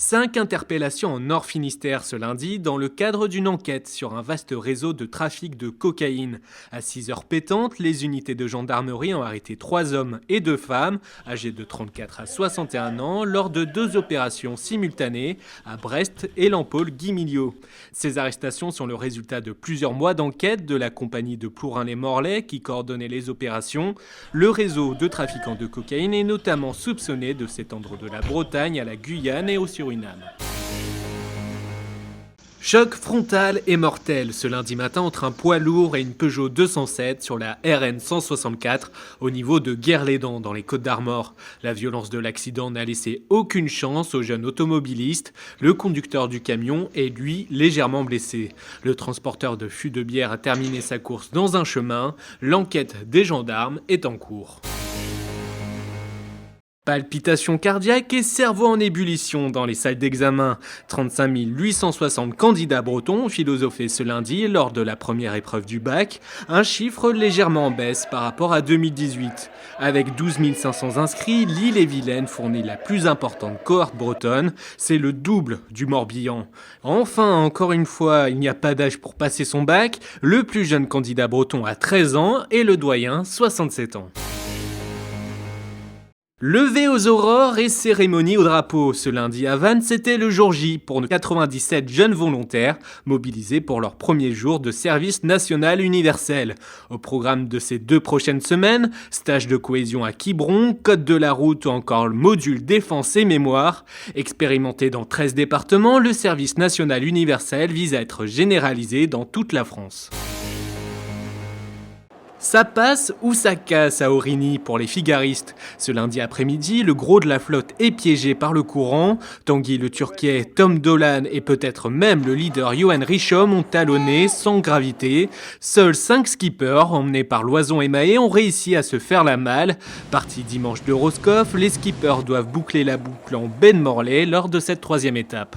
5 interpellations en Nord-Finistère ce lundi dans le cadre d'une enquête sur un vaste réseau de trafic de cocaïne. À 6 heures pétantes, les unités de gendarmerie ont arrêté 3 hommes et 2 femmes, âgés de 34 à 61 ans, lors de 2 opérations simultanées à Brest et Lampol-Guimiliau. Ces arrestations sont le résultat de plusieurs mois d'enquête de la compagnie de Plourin-les-Morlaix qui coordonnait les opérations. Le réseau de trafiquants de cocaïne est notamment soupçonné de s'étendre de la Bretagne à la Guyane et au Suriname. Choc frontal et mortel ce lundi matin entre un poids lourd et une Peugeot 207 sur la RN 164 au niveau de Guerlédan dans les Côtes-d'Armor. La violence de l'accident n'a laissé aucune chance au jeune automobiliste. Le conducteur du camion est lui légèrement blessé. Le transporteur de fûts de bière a terminé sa course dans un chemin. L'enquête des gendarmes est en cours. Palpitations cardiaques et cerveau en ébullition dans les salles d'examen. 35 860 candidats bretons ont philosophé ce lundi lors de la première épreuve du bac, un chiffre légèrement en baisse par rapport à 2018. Avec 12 500 inscrits, l'Ille-et-Vilaine fournit la plus importante cohorte bretonne, c'est le double du Morbihan. Enfin, encore une fois, il n'y a pas d'âge pour passer son bac, le plus jeune candidat breton a 13 ans et le doyen 67 ans. Levé aux aurores et cérémonie au drapeau. Ce lundi à Vannes, c'était le jour J pour 97 jeunes volontaires mobilisés pour leur premier jour de service national universel. Au programme de ces 2 prochaines semaines, stage de cohésion à Quiberon, code de la route ou encore le module défense et mémoire. Expérimenté dans 13 départements, le service national universel vise à être généralisé dans toute la France. Ça passe ou ça casse à Aurigny pour les figaristes. Ce lundi après-midi, le gros de la flotte est piégé par le courant. Tanguy le Turquet, Tom Dolan et peut-être même le leader Johan Richomme ont talonné sans gravité. Seuls 5 skippers, emmenés par Loison et Mahé, ont réussi à se faire la malle. Parti dimanche de Roscoff, les skippers doivent boucler la boucle en baie de Morlaix lors de cette 3e étape.